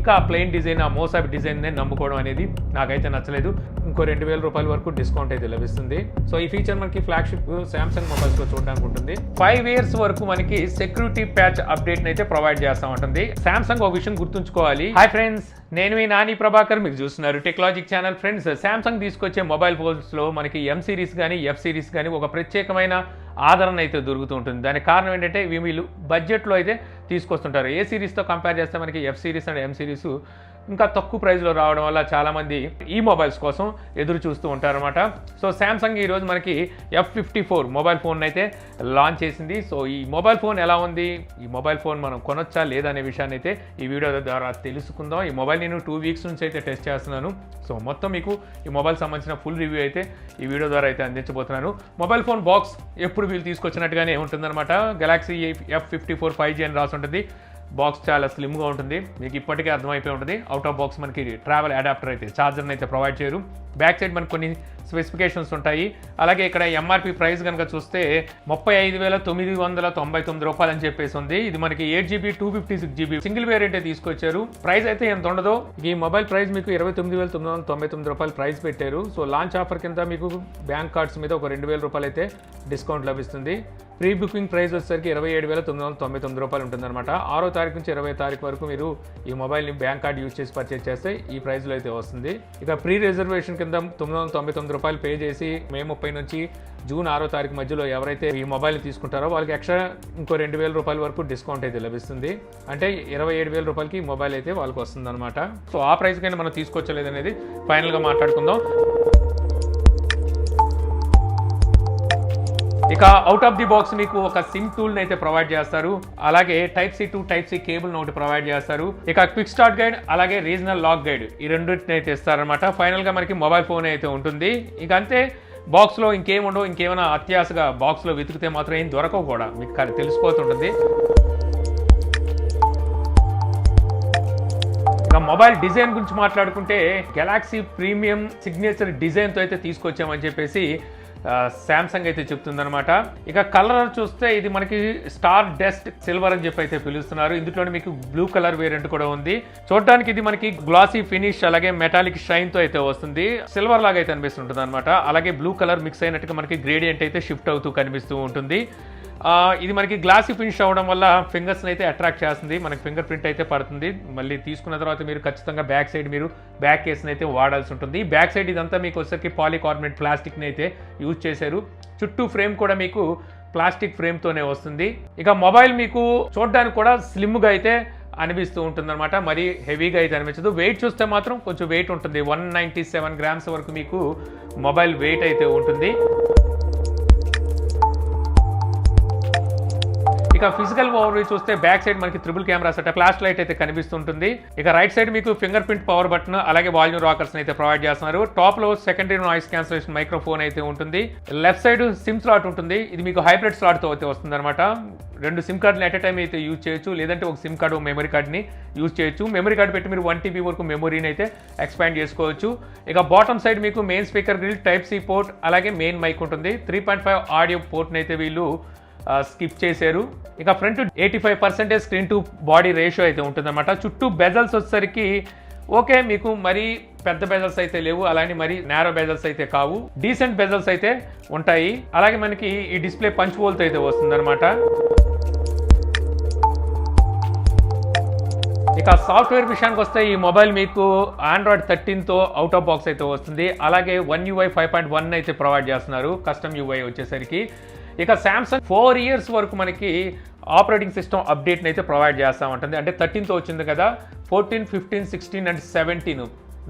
ఇంకా plain design, ఆ మోసాబ్ డిజైన్నే నమ్ముకోవడం అనేది నాకైతే నచ్చలేదు. ఇంకో 2000 రూపాయల వరకు డిస్కౌంట్ అయితే లభిస్తుంది. సో ఈ ఫీచర్ మనకి ఫ్లాగ్షిప్ శాంసంగ్ మొబైల్స్లో చూడడానికి ఉంటుంది. 5 years వరకు మనకి సెక్యూరిటీ ప్యాచ్ అప్డేట్ అయితే ప్రొవైడ్ చేస్తూ ఉంటుంది. శాంసంగ్ ఒక విషయం గుర్తుంచుకోవాలి. హాయ్ ఫ్రెండ్స్, నేను మీ నాని ప్రభాకర్, మీరు చూస్తున్నారు టెక్నాలజిక్ ఛానల్. ఫ్రెండ్స్, శాంసంగ్ తీసుకొచ్చే మొబైల్ ఫోన్స్లో మనకి ఎం సిరీస్ కానీ ఎఫ్ సిరీస్ కానీ ఒక ప్రత్యేకమైన ఆదరణ అయితే దొరుకుతూ ఉంటుంది. దానికి కారణం ఏంటంటే వీళ్ళు బడ్జెట్లో అయితే తీసుకొస్తుంటారు. ఏ సిరీస్తో కంపేర్ చేస్తే మనకి F series and M series ఇంకా తక్కువ ప్రైస్లో రావడం వల్ల చాలామంది ఈ మొబైల్స్ కోసం ఎదురు చూస్తూ ఉంటారన్నమాట. సో శాంసంగ్ ఈరోజు మనకి F54 మొబైల్ ఫోన్ అయితే లాంచ్ చేసింది. సో ఈ మొబైల్ ఫోన్ ఎలా ఉంది, ఈ మొబైల్ ఫోన్ మనం కొనొచ్చా లేదా అనే విషయాన్ని అయితే ఈ వీడియో ద్వారా తెలుసుకుందాం. ఈ మొబైల్ నేను 2 weeks నుంచి అయితే టెస్ట్ చేస్తున్నాను. సో మొత్తం మీకు ఈ మొబైల్ సంబంధించిన ఫుల్ రివ్యూ అయితే ఈ వీడియో ద్వారా అయితే అందించబోతున్నాను. మొబైల్ ఫోన్ బాక్స్ ఎప్పుడు వీళ్ళు తీసుకొచ్చినట్టుగానే ఉంటుందన్నమాట. గెలాక్సీ F54 5G అని రాసి ఉంటుంది. బాక్స్ చాలా స్లిమ్గా ఉంటుంది, మీకు ఇప్పటికే అర్థమైపోయి ఉంటుంది. అవుట్ ఆఫ్ బాక్స్ మనకి ట్రావెల్ అడాప్టర్ అయితే, ఛార్జర్ని అయితే ప్రొవైడ్ చేయరు. బ్యాక్ సైడ్ మనకు కొన్ని స్పెసిఫికేషన్స్ ఉంటాయి. అలాగే ఇక్కడ ఎంఆర్పి ప్రైస్ కనుక చూస్తే 35,999 రూపాయలు అని చెప్పేసి ఉంది. ఇది మనకి 8GB 256GB సింగిల్ వేరియంట్ తీసుకొచ్చారు. ప్రైస్ అయితే ఎంత ఉండదు. ఈ మొబైల్ ప్రైస్ మీకు 29,999 రూపాయలు ప్రైస్ పెట్టారు. సో లాంచ్ ఆఫర్ కింద మీకు బ్యాంక్ కార్డ్స్ మీద ఒక 2,000 రూపాయలు అయితే డిస్కౌంట్ లభిస్తుంది. ప్రీ బుకింగ్ ప్రైస్ వచ్చేసరికి 27,999 రూపాయలు ఉంటుందన్నమాట. 6వ తారీఖు నుంచి 20వ తారీఖు వరకు మీరు ఈ మొబైల్ని బ్యాంక్ కార్డ్ యూజ్ చేసి పర్చేజ్ చేస్తే ఈ ప్రైస్లో అయితే వస్తుంది. ఇక ప్రీ రిజర్వేషన్ కింద 999 రూపాయలు పే చేసి మే 30 నుంచి జూన్ 6వ తారీఖు మధ్యలో ఎవరైతే ఈ మొబైల్ని తీసుకుంటారో వాళ్ళకి ఎక్స్ట్రా ఇంకో 2,000 రూపాయల వరకు డిస్కౌంట్ అయితే లభిస్తుంది. అంటే 27,000 రూపాయలకి ఈ మొబైల్ అయితే వాళ్ళకి వస్తుంది అనమాట. సో ఆ ప్రైస్ కైనా మనం తీసుకోవచ్చలేదు అనేది ఫైనల్గా మాట్లాడుకుందాం. ఇక అవుట్ ఆఫ్ ది బాక్స్ మీకు ఒక సిమ్ టూల్ని అయితే ప్రొవైడ్ చేస్తారు. అలాగే Type-C to Type-C కేబుల్ ఒకటి ప్రొవైడ్ చేస్తారు. ఇక క్విక్ స్టార్ట్ గైడ్ అలాగే రీజనల్ లాక్ గైడ్ ఈ రెండింటిని అయితే ఇస్తారనమాట. ఫైనల్గా మనకి మొబైల్ ఫోన్ అయితే ఉంటుంది. ఇక అంతే, బాక్స్లో ఇంకేం ఉండవు. ఇంకేమైనా అత్యాశగా బాక్స్లో వెతికితే మాత్రం ఏం దొరకవు కూడా, మీకు తెలిసిపోతుంటుంది. ఇక మొబైల్ డిజైన్ గురించి మాట్లాడుకుంటే గెలాక్సీ ప్రీమియం సిగ్నేచర్ డిజైన్తో అయితే తీసుకొచ్చామని చెప్పేసి శాంసంగ్ అయితే చెప్తుందనమాట. ఇక కలర్ చూస్తే ఇది మనకి స్టార్ డస్ట్ సిల్వర్ అని చెప్పి అయితే పిలుస్తున్నారు. ఇందులోనే మీకు బ్లూ కలర్ వేరియంట్ కూడా ఉంది. చూడడానికి ఇది మనకి గ్లాసీ ఫినిష్ అలాగే మెటాలిక్ షైన్ తో అయితే వస్తుంది. సిల్వర్ లాగా అయితే అనిపిస్తుంటుంది అనమాట. అలాగే బ్లూ కలర్ మిక్స్ అయినట్టుగా మనకి గ్రేడియంట్ అయితే షిఫ్ట్ అవుతూ కనిపిస్తూ ఉంటుంది. ఇది మనకి గ్లాసీ ఫినిష్ అవ్వడం వల్ల ఫింగర్స్ని అయితే అట్రాక్ట్ చేస్తుంది. మనకి ఫింగర్ ప్రింట్ అయితే పడుతుంది. మళ్ళీ తీసుకున్న తర్వాత మీరు ఖచ్చితంగా బ్యాక్ సైడ్ మీరు బ్యాక్ కేస్ని అయితే వాడాల్సి ఉంటుంది. బ్యాక్ సైడ్ ఇదంతా మీకు వచ్చేసరికి పాలికార్బోనేట్ ప్లాస్టిక్ని అయితే యూజ్ చేశారు. చుట్టూ ఫ్రేమ్ కూడా మీకు ప్లాస్టిక్ ఫ్రేమ్తోనే వస్తుంది. ఇక మొబైల్ మీకు చూడడానికి కూడా స్లిమ్గా అయితే అనిపిస్తూ ఉంటుంది అనమాట. మరీ హెవీగా అయితే అనిపించదు. వెయిట్ చూస్తే మాత్రం కొంచెం వెయిట్ ఉంటుంది. 197 grams వరకు మీకు మొబైల్ వెయిట్ అయితే ఉంటుంది. ఇక ఫిజికల్ ఓవర్వ్యూ చూస్తే బ్యాక్ సైడ్ మనకి triple camera setup, flash light అయితే కనిపిస్తుంటుంది. ఇక రైట్ సైడ్ మీకు ఫింగర్ ప్రింట్ పవర్ బటన్ అలాగే వాల్యూమ్ రాకర్స్ అయితే ప్రొవైడ్ చేస్తున్నారు. టాప్ లో సెకండరీ నాయిస్ క్యాన్సిలేషన్ మైక్రోఫోన్ అయితే ఉంటుంది. లెఫ్ట్ సైడ్ సిమ్ స్లాట్ ఉంటుంది. ఇది మీకు హైబ్రిడ్ స్లాట్ తో అయితే వస్తుంది అనమాట. 2 సిమ్ కార్డులు ఎట్ ఎ టైం అయితే యూజ్ చేయొచ్చు, లేదంటే ఒక సిమ్ కార్డు మెమరీ కార్డ్ని యూజ్ చేయొచ్చు. మెమరీ కార్డు పెట్టి మీరు 1 TB వరకు మెమరీని అయితే ఎక్స్పాండ్ చేసుకోవచ్చు. ఇక బాటమ్ సైడ్ మీకు main speaker grill, Type-C port అలాగే మెయిన్ మైక్ ఉంటుంది. 3.5 ఆడియో పోర్ట్ని అయితే వీళ్ళు స్కిప్ చేశారు. ఇక front 85% screen to body ratio అయితే ఉంటుందన్నమాట. చుట్టూ బెజల్స్ వచ్చేసరికి ఓకే, మీకు మరీ పెద్ద బెజల్స్ అయితే లేవు, అలానే మరీ నేరో బెజల్స్ అయితే కావు, డీసెంట్ బెజల్స్ అయితే ఉంటాయి. అలాగే మనకి ఈ డిస్ప్లే పంచ్ హోల్తో అయితే వస్తుందన్నమాట. ఇక సాఫ్ట్వేర్ విషయానికి వస్తే ఈ మొబైల్ మీకు Android 13తో అవుట్ ఆఫ్ బాక్స్ అయితే వస్తుంది. అలాగే One UI 5.1 అయితే ప్రొవైడ్ చేస్తున్నారు, కస్టమ్ UI వచ్చేసరికి. ఇక శాంసంగ్ 4 years వరకు మనకి ఆపరేటింగ్ సిస్టమ్ అప్డేట్ని అయితే ప్రొవైడ్ చేస్తూ ఉంటుంది. అంటే 13తో వచ్చింది కదా, 14, 15, 16 అండ్ 17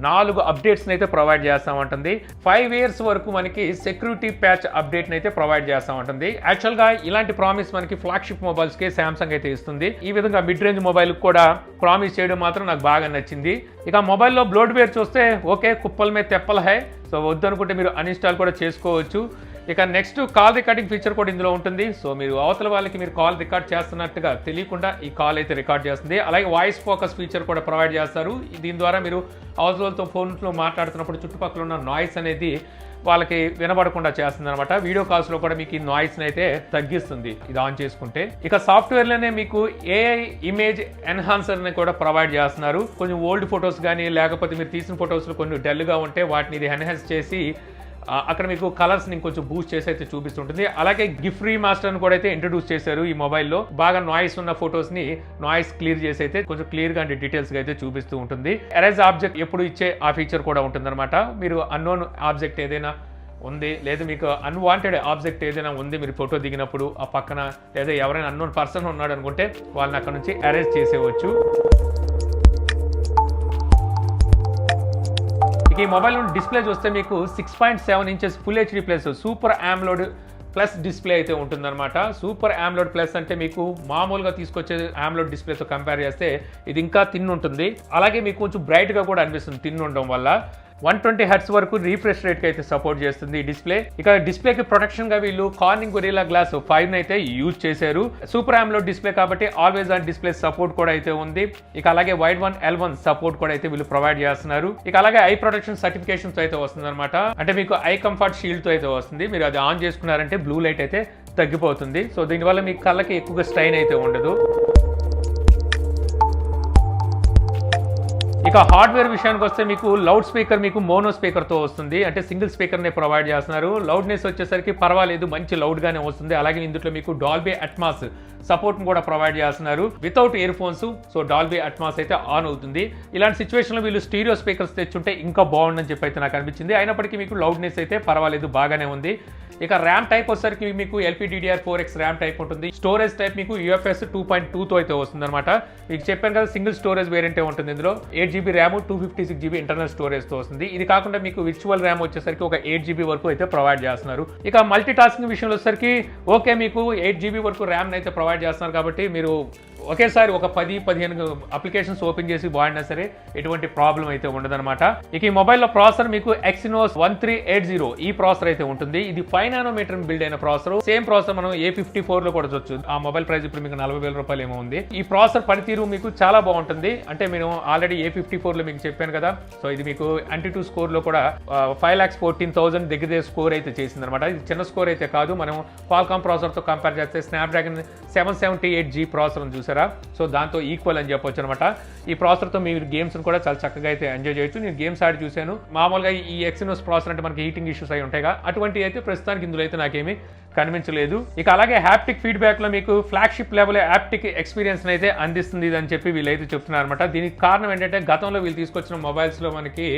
4 అప్డేట్స్ని అయితే ప్రొవైడ్ చేస్తూ ఉంటుంది. 5 years వరకు మనకి సెక్యూరిటీ ప్యాచ్ అప్డేట్ని అయితే ప్రొవైడ్ చేస్తూ ఉంటుంది. యాక్చువల్గా ఇలాంటి ప్రామిస్ మనకి ఫ్లాగ్షిప్ మొబైల్స్కి శాంసంగ్ అయితే ఇస్తుంది. ఈ విధంగా మిడ్ రేంజ్ మొబైల్ కూడా ప్రామిస్ చేయడం మాత్రం నాకు బాగా నచ్చింది. ఇక మొబైల్లో బ్లోట్వేర్ చూస్తే ఓకే, కుప్పల మీద తెప్పల హై. సో వద్దనుకుంటే మీరు అన్ఇన్స్టాల్ కూడా చేసుకోవచ్చు. ఇక నెక్స్ట్ కాల్ రికార్డింగ్ ఫీచర్ కూడా ఇందులో ఉంటుంది. సో మీరు అవతల వాళ్ళకి మీరు కాల్ రికార్డ్ చేస్తున్నట్టుగా తెలియకుండా ఈ కాల్ అయితే రికార్డ్ చేస్తుంది. అలాగే వాయిస్ ఫోకస్ ఫీచర్ కూడా ప్రొవైడ్ చేస్తారు. దీని ద్వారా మీరు అవతలతో ఫోన్లో మాట్లాడుతున్నప్పుడు చుట్టుపక్కల ఉన్న నాయిస్ అనేది వాళ్ళకి వినబడకుండా చేస్తుంది అనమాట. వీడియో కాల్స్లో కూడా మీకు ఈ నాయిస్ని అయితే తగ్గిస్తుంది ఇది ఆన్ చేసుకుంటే. ఇక సాఫ్ట్వేర్లోనే మీకు ఏఐ ఇమేజ్ ఎన్హాన్సర్ని కూడా ప్రొవైడ్ చేస్తున్నారు. కొంచెం ఓల్డ్ ఫొటోస్ కానీ లేకపోతే మీరు తీసిన ఫొటోస్లో కొన్ని డల్గా ఉంటే వాటిని ఇది ఎన్హాన్స్ చేసి అక్కడ మీకు కలర్స్ని ఇంకొంచెం బూస్ట్ చేసి అయితే చూపిస్తుంటుంది. అలాగే గిఫ్ట్ రీమాస్టర్ని కూడా అయితే ఇంట్రడ్యూస్ చేశారు ఈ మొబైల్లో. బాగా నాయిస్ ఉన్న ఫొటోస్ని నాయిస్ క్లియర్ చేసి అయితే కొంచెం క్లియర్గా అంటే డీటెయిల్స్గా అయితే చూపిస్తూ ఉంటుంది. ఎరేజ్ ఆబ్జెక్ట్ ఎప్పుడు ఇచ్చే ఆ ఫీచర్ కూడా ఉంటుందన్నమాట. మీరు అన్నోన్ ఆబ్జెక్ట్ ఏదైనా ఉంది లేదా మీకు అన్వాంటెడ్ ఆబ్జెక్ట్ ఏదైనా ఉంది మీరు ఫోటో దిగినప్పుడు ఆ పక్కన లేదా ఎవరైనా అన్నోన్ పర్సన్ ఉన్నాడు అనుకుంటే వాళ్ళని అక్కడ నుంచి అరేంజ్ చేసేవచ్చు. ఈ మొబైల్ డిస్ప్లే చూస్తే మీకు 6.7 inches full HD plus super ఆమ్లోడ్ plus display అయితే ఉంటుందన్నమాట. సూపర్ ఆమ్లోడ్ ప్లస్ అంటే మీకు మామూలుగా తీసుకొచ్చే ఆమ్లోడ్ డిస్ప్లేతో కంపేర్ చేస్తే ఇది ఇంకా థిన్ ఉంటుంది. అలాగే మీకు కొంచెం బ్రైట్గా కూడా అనిపిస్తుంది థిన్ ఉండడం వల్ల. 120 Hz వరకు రీఫ్రెష్ రేట్కి అయితే సపోర్ట్ చేస్తుంది ఈ డిస్ప్లే. ఇక డిస్ప్లేకి ప్రొటెక్షన్గా వీళ్ళు కార్నింగ్ గొరిల్లా గ్లాస్ 5 అయితే యూజ్ చేశారు. సూపర్ ఆమ్లోడ్ డిస్ప్లే కాబట్టి ఆల్వేస్ ఆన్ డిస్ప్లే సపోర్ట్ కూడా అయితే ఉంది. ఇక అలాగే వైడ్ 1 L1 సపోర్ట్ కూడా అయితే వీళ్ళు ప్రొవైడ్ చేస్తున్నారు. ఇక అలాగే ఐ ప్రొటెక్షన్ సర్టిఫికేషన్స్ అయితే వస్తుంది అనమాట. అంటే మీకు ఐ కంఫర్ట్ షీల్డ్తో అయితే వస్తుంది. మీరు అది ఆన్ చేసుకున్నారంటే బ్లూ లైట్ అయితే తగ్గిపోతుంది. సో దీనివల్ల మీ కళ్ళకి ఎక్కువగా స్ట్రైన్ అయితే ఉండదు. ఇక హార్డ్వేర్ విషయానికి వస్తే మీకు లౌడ్ స్పీకర్ మీకు మోనో స్పీకర్తో వస్తుంది. అంటే సింగిల్ స్పీకర్నే ప్రొవైడ్ చేస్తున్నారు. లౌడ్నెస్ వచ్చేసరికి పర్వాలేదు, మంచి లౌడ్గానే వస్తుంది. అలాగే ఇందులో మీకు డాల్బీ అట్మాస్ సపోర్ట్ని కూడా ప్రొవైడ్ చేస్తున్నారు without ear phones. So Dolby Atmos అయితే ఆన్ అవుతుంది. ఇలాంటి సిచ్యువేషన్లో వీళ్ళు స్టీరియో స్పీకర్స్ తెచ్చుంటే ఇంకా బాగుందని చెప్పి అయితే నాకు అనిపించింది. అయినప్పటికీ మీకు లౌడ్నెస్ అయితే పర్వాలేదు, బాగానే ఉంది. ఇక ర్యామ్ టైప్ వచ్చేసరికి మీకు LPDDR4X ర్యామ్ టైప్ ఉంటుంది. స్టోరేజ్ టైప్ మీకు UFS 2.2తో అయితే వస్తుంది అనమాట. మీకు చెప్పాను కదా సింగిల్ స్టోరేజ్ వేరియంటే ఉంటుంది. ఇందులో 8GB ర్యామ్ 256GB ఇంటర్నల్ స్టోరేజ్తో వస్తుంది. ఇది కాకుండా మీకు విర్చువల్ ర్యామ్ వచ్చేసరికి ఒక 8GB వరకు అయితే ప్రొవైడ్ చేస్తున్నారు. ఇక మల్టీ టాస్కింగ్ విషయంలో వచ్చేసరికి ఓకే మీకు 8GB వరకు ర్యామ్ అయితే ప్రొవైడ్ చేస్తున్నారు కాబట్టి మీరు ఒకేసారి ఒక 10-15 అప్లికేషన్స్ ఓపెన్ చేసి వాడినా సరే ఎటువంటి ప్రాబ్లం అయితే ఉండదన్నమాట. ఇక ఈ మొబైల్లో ప్రాసెసర్ మీకు Exynos 1380 ఈ ప్రాసెసర్ అయితే ఉంటుంది. ఇది 5 నానోమీటర్ బిల్డ్ అయిన ప్రాసెసర్. సేమ్ ప్రాసెసర్ మనం A54 లో కూడా చూడొచ్చు. ఆ మొబైల్ ప్రైస్ ఇప్పుడు మీకు 40,000 రూపాయలు ఏమో ఉంది. ఈ ప్రాసెసర్ పనితీరు మీకు చాలా బాగుంటుంది. అంటే నేను ఆల్రెడీ A54 లో మీకు చెప్పాను కదా. సో ఇది మీకు Antutu స్కోర్ లో కూడా 5,14,000 దగ్గర స్కోర్ అయితే చేసింది అనమాట. ఇది చిన్న స్కోర్ అయితే కాదు. మనం Qualcomm ప్రాసెసర్ తో కంపేర్ చేస్తే స్నాప్డ్రాగన్ 778G ప్రాసెసర్ చూసారా. సో దాంతో ఈక్వల్ అని చెప్పొచ్చు అనమాట. ఈ ప్రాసెసర్ తో మీరు గేమ్స్ కూడా చాలా చక్కగా అయితే ఎంజాయ్ చేయొచ్చు. నేను గేమ్స్ ఆడి చూశాను. మామూలుగా ఈ Exynos ప్రాసెసర్ అంటే మనకి హీటింగ్ ఇష్యూస్ అయి ఉంటాయిగా, అటువంటి అయితే ప్రస్తుతానికి ఇందులో అయితే నాకేమీ కనిపించలేదు. ఇక అలాగే హ్యాప్టిక్ ఫీడ్బ్యాక్ లో మీకు ఫ్లాగ్షిప్ లెవెల్ హ్యాప్టిక్ ఎక్స్పీరియన్స్ అయితే అందిస్తుంది అని చెప్పి వీళ్ళైతే చెప్తున్నారు అనమాట. దీనికి కారణం ఏంటంటే గతంలో వీళ్ళు తీసుకొచ్చిన మొబైల్స్ లో మనకి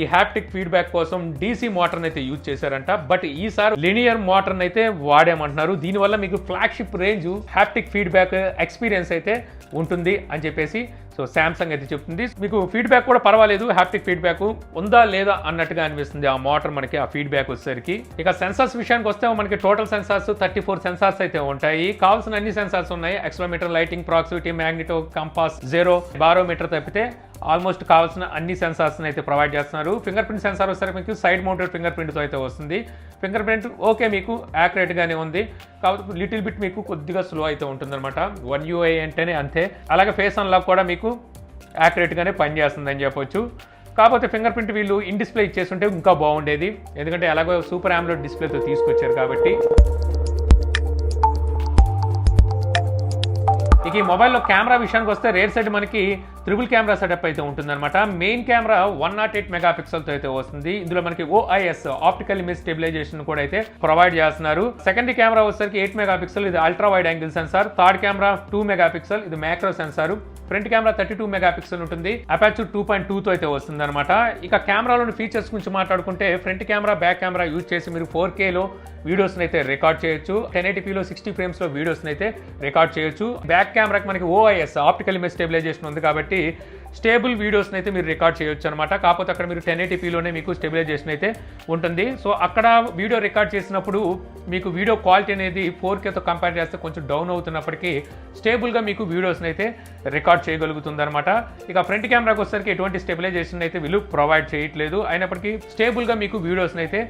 ఈ హ్యాప్టిక్ ఫీడ్బ్యాక్ కోసం DC మోటార్ని అయితే యూజ్ చేశారంట. బట్ ఈసారి లినియర్ మోటార్ని అయితే వాడామంటున్నారు. దీనివల్ల మీకు flagship range haptic feedback experience అయితే ఉంటుంది అని చెప్పేసి సో శాంసంగ్ అయితే చెప్తుంది. మీకు ఫీడ్బ్యాక్ కూడా పర్వాలేదు, హ్యాప్టిక్ ఫీడ్బ్యాక్ ఉందా లేదా అన్నట్టుగా అనిపిస్తుంది ఆ మోటార్ మనకి ఆ ఫీడ్బ్యాక్ వచ్చేసరికి. ఇక సెన్సార్స్ విషయానికి వస్తే మనకి టోటల్ సెన్సార్స్ 34 సెన్సార్స్ అయితే ఉంటాయి. కావాల్సిన అన్ని సెన్సార్స్ ఉన్నాయి. Accelerometer, lighting, proximity, magneto, compass, zero, barometer తప్పితే ఆల్మోస్ట్ కావాల్సిన అన్ని సెన్సార్స్ అయితే ప్రొవైడ్ చేస్తున్నారు. ఫింగర్ ప్రింట్ సెన్సార్ వస్తే మీకు సైడ్ మౌంటెడ్ ఫింగర్ ప్రింట్తో అయితే వస్తుంది. ఫింగర్ ప్రింట్ ఓకే మీకు యాక్యురేట్ గానే ఉంది, కాబట్టి లిటిల్ బిట్ మీకు కొద్దిగా స్లో అయితే ఉంటుందన్నమాట. 1 UI అంటేనే అంతే. అలాగే ఫేస్ అన్లాక్ కూడా మీకు యాక్యురేట్ గానే పనిచేస్తుందని చెప్పొచ్చు. కాకపోతే ఫింగర్ ప్రింట్ వీళ్ళు ఇన్ డిస్ప్లే ఇచ్చేస్తుంటే ఇంకా బాగుండేది, ఎందుకంటే అలాగే సూపర్ ఆమ్లోడ్ డిస్ప్లేతో తీసుకొచ్చారు కాబట్టి. ఇక ఈ మొబైల్లో కెమెరా విషయానికి వస్తే రేర్ సైడ్ మనకి ట్రిపుల్ కెమెరా సెటప్ అయితే ఉంటుందన్నమాట. మెయిన్ కెమెరా 108 మెగాపిక్సెల్తో అయితే వస్తుంది. ఇందులో మనకి OIS ఆప్టికల్ ఇమేజ్ స్టెబిలైజేషన్ కూడా అయితే ప్రొవైడ్ చేస్తున్నారు. సెకండరీ కెమెరా వచ్చేసరికి 8 మెగాపిక్సెల్, ఇది ultra wide angle sensor. Third camera 2 megapixel, ఇది macro sensor. Front camera 32 megapixel ఉంటుంది. అపాచర్ 2.2తో అయితే వస్తుంది అనమాట. ఇక కెమెరాలోని ఫీచర్స్ గురించి మాట్లాడుకుంటే front camera, back camera use చేసి మీరు 4Kలో వీడియోస్ని అయితే రికార్డ్ చేయొచ్చు. 1080pలో 60 ఫ్రేమ్స్లో వీడియోస్ని అయితే రికార్డ్ చేయొచ్చు. బ్యాక్ కెమెరాకి మనకి ఓఐఎస్ ఆప్టికల్ ఇమేజ్ స్టెబిలైజేషన్ ఉంది కాబట్టి స్టేబుల్ వీడియోస్ని అయితే మీరు రికార్డ్ చేయొచ్చు అనమాట. కాకపోతే అక్కడ మీరు 1080pలోనే మీకు స్టెబిలైజేషన్ అయితే ఉంటుంది. సో అక్కడ వీడియో రికార్డ్ చేసినప్పుడు మీకు వీడియో క్వాలిటీ అనేది 4Kతో కంపేర్ చేస్తే కొంచెం డౌన్ అవుతున్నప్పటికీ స్టేబుల్గా మీకు వీడియోస్ని అయితే రికార్డ్ చేయగలుగుతుంది అనమాట. ఇక ఫ్రంట్ కెమెరాకి వచ్చేసరికి ఎటువంటి స్టెబిలైజేషన్ అయితే వీళ్ళు ప్రొవైడ్ చేయట్లేదు, అయినప్పటికీ స్టేబుల్గా మీకు వీడియోస్ని అయితే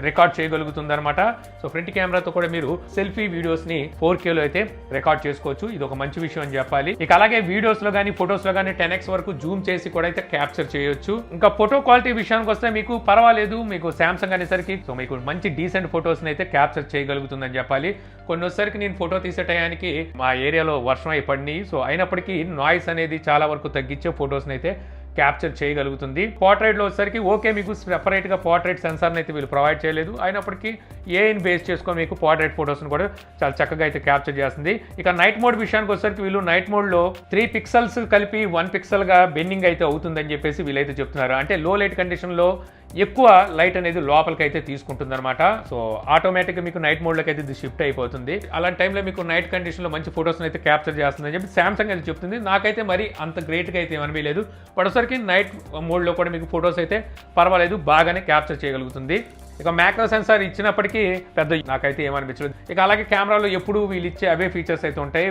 రికార్డ్ చేయగలుగుతుంది అనమాట. సో ఫ్రంట్ కెమెరాతో కూడా మీరు సెల్ఫీ వీడియోస్ని 4Kలో అయితే రికార్డ్ చేసుకోవచ్చు. ఇది ఒక మంచి విషయం అని చెప్పాలి. ఇక అలాగే వీడియోస్లో కానీ ఫొటోస్లో కానీ 10x వరకు జూమ్ చేసి కూడా అయితే క్యాప్చర్ చేయొచ్చు. ఇంకా ఫోటో క్వాలిటీ విషయానికి వస్తే మీకు పర్వాలేదు, మీకు శాంసంగ్ అనేసరికి సో మీకు మంచి డీసెంట్ ఫొటోస్ని అయితే క్యాప్చర్ చేయగలుగుతుందని చెప్పాలి. కొన్నిసరికి నేను ఫోటో తీసే టయానికి మా ఏరియాలో వర్షం అయి పడినాయి. సో అయినప్పటికీ నాయిస్ అనేది చాలా వరకు తగ్గించే ఫొటోస్ని అయితే క్యాప్చర్ చేయగలుగుతుంది. పోర్ట్రైట్లో వచ్చేసరికి ఓకే, మీకు సెపరేట్గా పోర్ట్రైట్ సెన్సార్ని అయితే వీళ్ళు ప్రొవైడ్ చేయలేదు, అయినప్పటికీ ఏఐని బేస్ చేసుకొని మీకు పోర్ట్రైట్ ఫొటోస్ని కూడా చాలా చక్కగా అయితే క్యాప్చర్ చేస్తుంది. ఇక నైట్ మోడ్ విషయానికి వచ్చేసరికి వీళ్ళు నైట్ మోడ్లో 3 పిక్సెల్స్ కలిపి 1 పిక్సెల్గా బెండింగ్ అయితే అవుతుందని చెప్పేసి వీళ్ళైతే చెప్తున్నారు. అంటే లో లైట్ కండిషన్లో ఎక్కువ లైట్ అనేది లోపలికి అయితే తీసుకుంటుంది అనమాట. సో ఆటోమేటిక్గా మీకు నైట్ మోడ్లోకి అయితే ఇది షిఫ్ట్ అయిపోతుంది. అలాంటి టైంలో మీకు నైట్ కండిషన్లో మంచి ఫొటోస్ని అయితే క్యాప్చర్ చేస్తుందని చెప్పి శాంసంగ్ అయితే చెప్తుంది. నాకైతే మరి అంత గ్రేట్గా అయితే ఏమనిపించలేదు. ఒకసారికి నైట్ మోడ్లో కూడా మీకు ఫొటోస్ అయితే పర్వాలేదు, బాగానే క్యాప్చర్ చేయగలుగుతుంది. ఇక మ్యాక్రో సెన్సార్ ఇచ్చినప్పటికీ పెద్ద నాకైతే ఏమనిపించలేదు. ఇక అలాగే కెమెరాలో ఎప్పుడు వీళ్ళు ఇచ్చే అవే ఫీచర్స్ అయితే ఉంటాయి.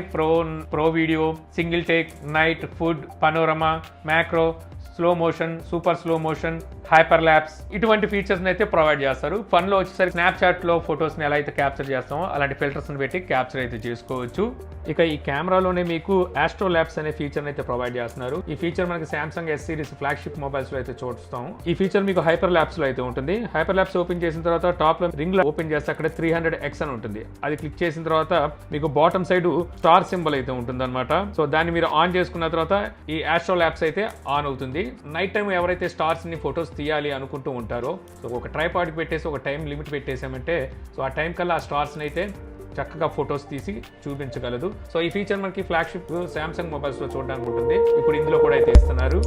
Pro video, single take, night, food, panorama, macro, slow motion, super slow motion, hyper lapse ఇటువంటి ఫీచర్స్ని అయితే ప్రొవైడ్ చేస్తారు. ఫన్లో వచ్చేసరికి స్నాప్చాట్లో ఫొటోస్ని ఎలా అయితే క్యాప్చర్ చేస్తామో అలాంటి ఫిల్టర్స్ని పెట్టి క్యాప్చర్ అయితే చేసుకోవచ్చు. ఇక ఈ కెమెరాలోనే మీకు ఆస్ట్రో ల్యాబ్స్ అనే ఫీచర్ని అయితే ప్రొవైడ్ చేస్తున్నారు. ఈ ఫీచర్ మనకి సామ్సంగ్ S సిరీస్ ఫ్లాగ్షిప్ మొబైల్స్లో అయితే చూస్తాం. ఈ ఫీచర్ మీకు హైపర్ ల్యాబ్స్లో అయితే ఉంటుంది. హైపర్ ల్యాబ్స్ ఓపెన్ చేసిన తర్వాత టాప్లో రింగ్ ఓపెన్ చేస్తే అక్కడ 300x అని ఉంటుంది. అది క్లిక్ చేసిన తర్వాత మీకు బాటమ్ సైడ్ స్టార్ సింబల్ అయితే ఉంటుంది అనమాట. సో దాన్ని మీరు ఆన్ చేసుకున్న తర్వాత ఈ ఆస్ట్రో ల్యాబ్స్ అయితే ఆన్ అవుతుంది. నైట్ టైం ఎవరైతే స్టార్స్ని ఫొటోస్ తీయాలి అనుకుంటూ ఉంటారో సో ఒక ట్రైపాడ్కి పెట్టేసి ఒక టైం లిమిట్ పెట్టేసామంటే సో ఆ టైం కల్లా ఆ స్టార్స్ని అయితే చక్కగా ఫొటోస్ తీసి చూపించగలదు. సో ఈ ఫీచర్ మనకి ఫ్లాగ్షిప్ సామ్సంగ్ మొబైల్స్లో చూడడానికి ఉంటుంది. ఇప్పుడు ఇందులో కూడా అయితే ఇస్తున్నారు.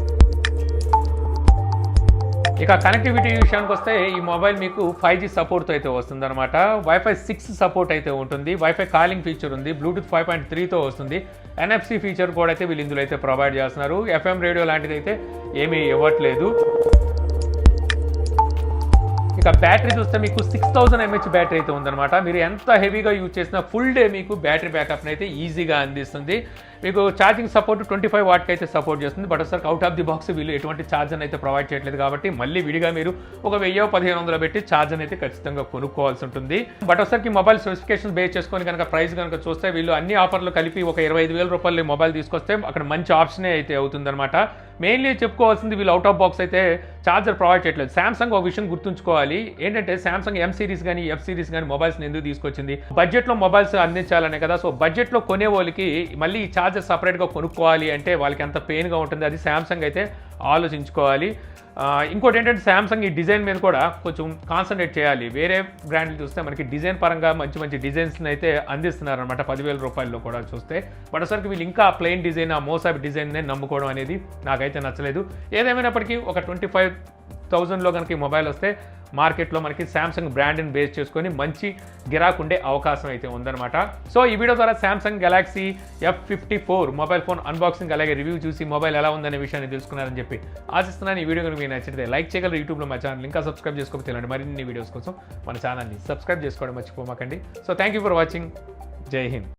ఇక కనెక్టివిటీ విషయానికి వస్తే ఈ మొబైల్ మీకు 5G సపోర్ట్తో అయితే వస్తుంది అనమాట. వైఫై 6 సపోర్ట్ అయితే ఉంటుంది. వైఫై కాలింగ్ ఫీచర్ ఉంది. బ్లూటూత్ 5.3తో వస్తుంది. NFC ఫీచర్ కూడా అయితే వీళ్ళు ఇందులో అయితే ప్రొవైడ్ చేస్తున్నారు. FM రేడియో లాంటిది అయితే ఏమీ ఇవ్వట్లేదు. ఇక బ్యాటరీ చూస్తే మీకు 6000 mAh బ్యాటరీ అయితే ఉందన్నమాట. మీరు ఎంత హెవీగా యూజ్ చేసినా ఫుల్ డే మీకు బ్యాటరీ బ్యాకప్ని అయితే ఈజీగా అందిస్తుంది. మీకు ఛార్జింగ్ సపోర్ట్ 25 వాట్కి అయితే సపోర్ట్ చేస్తుంది. బట్ ఒకసారి అవుట్ ఆఫ్ ది బాక్స్ వీళ్ళు ఎటువంటి ఛార్జర్ అయితే ప్రొవైడ్ చేయట్లేదు కాబట్టి మళ్ళీ విడిగా మీరు ఒక 1000-1500 పెట్టి ఛార్జర్ అయితే ఖచ్చితంగా కొనుక్కోవాల్సి ఉంటుంది. బట్ ఒకసారి మొబైల్ స్పెసిఫికేషన్ బేస్ చేసుకొని కనుక ప్రైస్ కనుక చూస్తే వీళ్ళు అన్ని ఆఫర్లు కలిపి ఒక 25,000 రూపాయలు మొబైల్ తీసుకొస్తే అక్కడ మంచి ఆప్షనే అయితే అవుతుందన్నమాట. మెయిన్లీ చెప్పుకోవాల్సింది వీళ్ళు అవుట్ ఆఫ్ బాక్స్ అయితే ఛార్జర్ ప్రొవైడ్ చేయట్లేదు. సామ్సంగ్ ఒక విషయం గుర్తుంచుకోవాలి ఏంటంటే సామ్సంగ్ M సిరీస్ కానీ F సిరీస్ కానీ మొబైల్స్ని ఎందుకు తీసుకొచ్చింది, బడ్జెట్లో మొబైల్స్ అందించాలనే కదా. సో బడ్జెట్లో కొనే వాళ్ళకి మళ్ళీ ఈ ఛార్జర్ సపరేట్గా కొనుక్కోవాలి అంటే వాళ్ళకి ఎంత పెయిన్గా ఉంటుంది. అది సామ్సంగ్ అయితే ఆలోచించుకోవాలి. ఇంకోటి ఏంటంటే సామ్సంగ్ ఈ డిజైన్ మీద కూడా కొంచెం కాన్సన్ట్రేట్ చేయాలి. వేరే బ్రాండ్లు చూస్తే మనకి డిజైన్ పరంగా మంచి మంచి డిజైన్స్ని అయితే అందిస్తున్నారు అనమాట 10,000 రూపాయల్లో కూడా చూస్తే. బట్ ఒకసారికి వీళ్ళు ఇంకా ప్లెయిన్ డిజైన్, ఆ మోసాబ్ డిజైన్నే నమ్ముకోవడం అనేది నాకైతే నచ్చలేదు. ఏదేమైనప్పటికీ ఒక 25,000లో కనుక ఈ మొబైల్ వస్తే మార్కెట్లో మనకి సామ్సంగ్ బ్రాండ్ని బేస్ చేసుకొని మంచి గిరాకు ఉండే అవకాశం అయితే ఉందన్నమాట. సో ఈ వీడియో ద్వారా Samsung Galaxy F54 mobile phone unboxing అలాగే రివ్యూ చూసి మొబైల్ ఎలా ఉందనే విషయాన్ని తెలుసుకున్నారని చెప్పి ఆశిస్తున్నాను. ఈ వీడియో కనుక మీకు నచ్చితే లైక్ చేయగలరు. యూట్యూబ్లో మా ఛానల్ ఇంకా సబ్స్క్రైబ్ చేసుకోకపోతే ఇలాంటి మరిన్ని వీడియోస్ కోసం మన ఛానల్ని సబ్స్క్రైబ్ చేసుకోవడం మర్చిపోమాకండి. So thank you for watching. Jai Hind.